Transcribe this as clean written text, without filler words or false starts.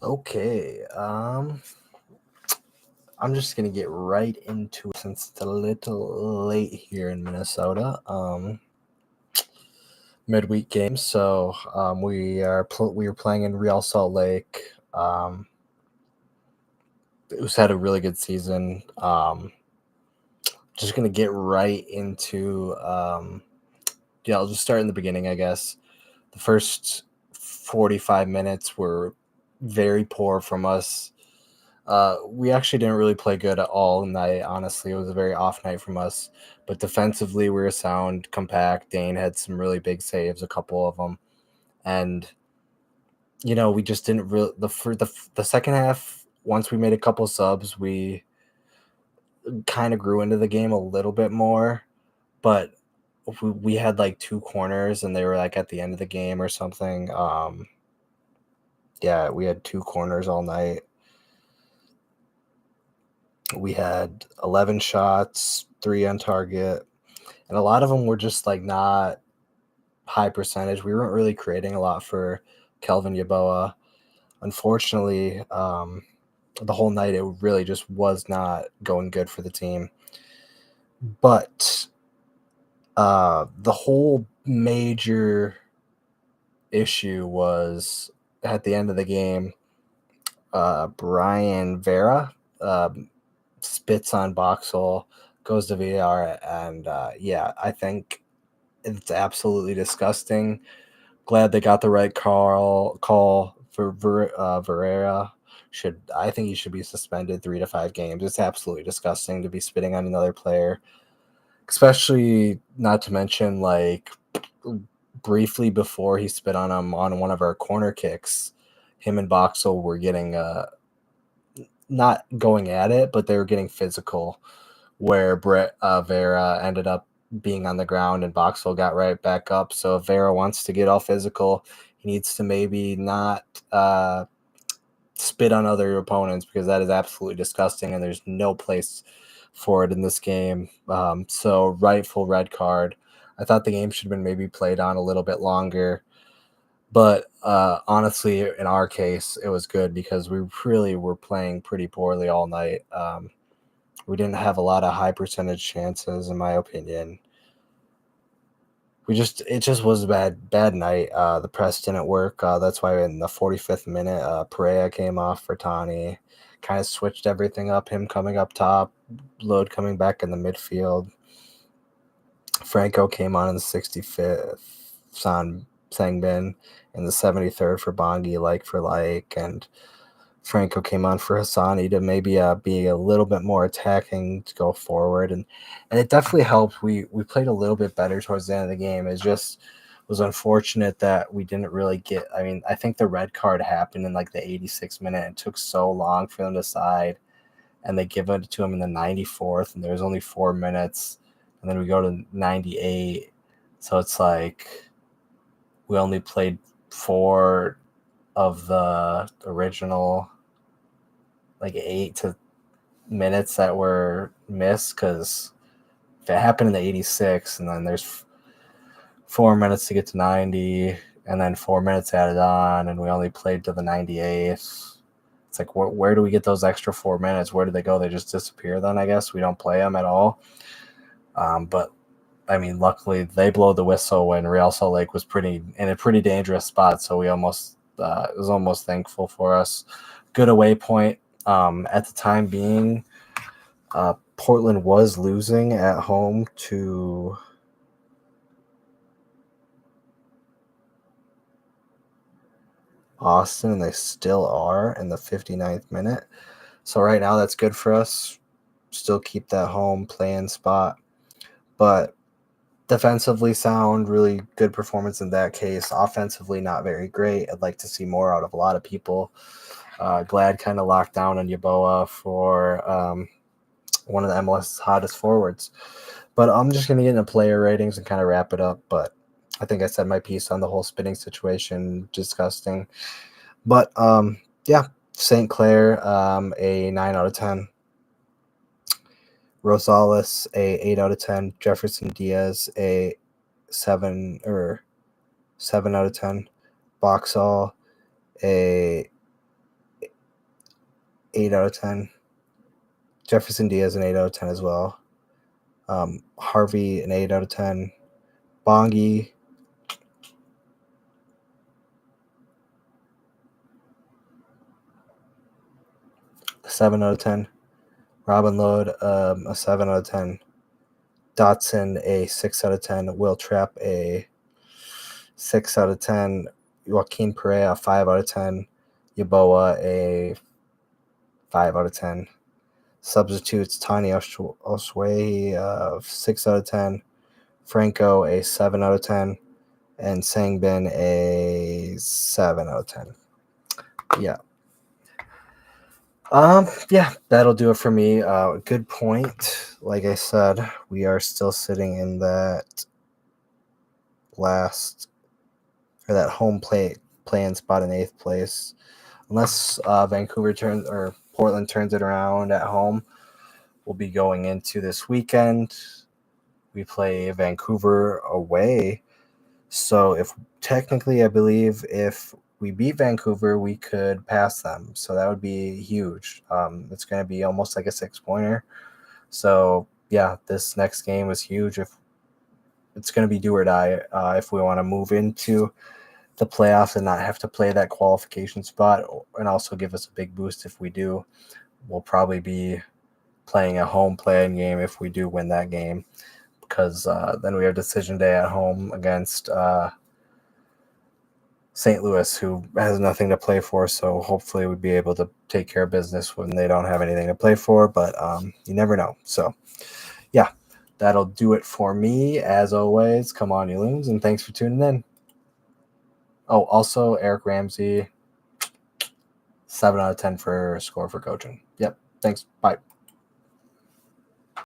Okay, I'm just gonna get right into it since it's a little late here in Minnesota. Midweek game, so we were playing in Real Salt Lake. It was had a really good season. Just gonna get right into yeah. I'll just start in the beginning, I guess. The first 45 minutes were very poor from us. We actually didn't really play good at all night. Honestly, it was a very off night from us. But defensively, we were sound, compact. Dane had some really big saves, a couple of them, and we just didn't really the second half. Once we made a couple subs, we kind of grew into the game a little bit more. But we had like two corners, and they were like at the end of the game or something. Yeah, we had two corners all night. We had 11 shots, three on target, and a lot of them were just like not high percentage. We weren't really creating a lot for Kelvin Yaboa. Unfortunately, the whole night it really just was not going good for the team. But the whole major issue was at the end of the game. Brian Vera spits on Boxall, goes to VAR, and yeah, I think it's absolutely disgusting. Glad they got the right call for Verera. I think he should be suspended 3 to 5 games. It's absolutely disgusting to be spitting on another player, especially not to mention like briefly before he spit on him on one of our corner kicks. Him and Boxall were getting not going at it, but they were getting physical. Where Brett Vera ended up being on the ground and Boxall got right back up. So if Vera wants to get all physical, he needs to maybe not spit on other opponents, because that is absolutely disgusting and there's no place for it in this game. So rightful red card. I thought the game should have been maybe played on a little bit longer. But honestly, in our case, it was good because we really were playing pretty poorly all night. We didn't have a lot of high percentage chances, in my opinion. It just was a bad night. The press didn't work. That's why in the 45th minute, Perea came off for Tani, kind of switched everything up. Him coming up top, Load coming back in the midfield. Franco came on in the 65th. Sangbin in the 73rd for Bongi, like for like, and Franco came on for Hassani to maybe be a little bit more attacking to go forward, and it definitely helped. We played a little bit better towards the end of the game. It just was unfortunate that we didn't really get. I mean, I think the red card happened in like the 86th minute. It took so long for them to decide, and they give it to him in the 94th, and there's only 4 minutes, and then we go to 98. So it's like we only played 4 of the original like 8 minutes that were missed, because if it happened in the 86 and then there's 4 minutes to get to 90 and then 4 minutes added on and we only played to the 98th, it's like where do we get those extra 4 minutes? Where do they go? They just disappear then, I guess. We don't play them at all. But I mean, luckily they blow the whistle when Real Salt Lake was in a pretty dangerous spot, so we almost it was almost thankful for us. Good away point. At the time being, Portland was losing at home to Austin, and they still are in the 59th minute. So right now that's good for us. Still keep that home playing spot. But defensively sound, really good performance in that case. Offensively, not very great. I'd like to see more out of a lot of people. Glad kind of locked down on Yaboa for one of the MLS hottest forwards. But I'm just going to get into player ratings and kind of wrap it up. But I think I said my piece on the whole spitting situation. Disgusting. But yeah, St. Clair, a 9 out of 10. Rosales, a 8 out of 10. Jefferson Diaz, a 7 out of 10. Boxall, a 8 out of 10. Jefferson Diaz, an 8 out of 10 as well. Harvey, an 8 out of 10. Bongi, a 7 out of 10. Robin Lode, a 7 out of 10. Dotson, a 6 out of 10. Will Trapp, a 6 out of 10. Joaquin Perea, a 5 out of 10. Yaboa, a 5 out of 10. Substitutes, Tani Osway, 6 out of 10. Franco, a 7 out of 10. And Sangbin, a 7 out of 10. Yeah. Yeah, that'll do it for me. Good point. Like I said, we are still sitting in that home playing spot in 8th place. Unless Vancouver turns or Portland turns it around at home, we'll be going into this weekend. We play Vancouver away. So I believe if we beat Vancouver, we could pass them. So that would be huge. It's going to be almost like a 6-pointer. So yeah, this next game is huge. If it's going to be do or die if we want to move into the playoffs and not have to play that qualification spot, and also give us a big boost if we do. We'll probably be playing a home play-in game if we do win that game, because then we have decision day at home against St. Louis, who has nothing to play for. So hopefully we'd be able to take care of business when they don't have anything to play for, but you never know. So yeah, that'll do it for me. As always, come on, you loons, and thanks for tuning in. Oh, also Eric Ramsey, 7 out of 10 for score for coaching. Yep. Thanks. Bye.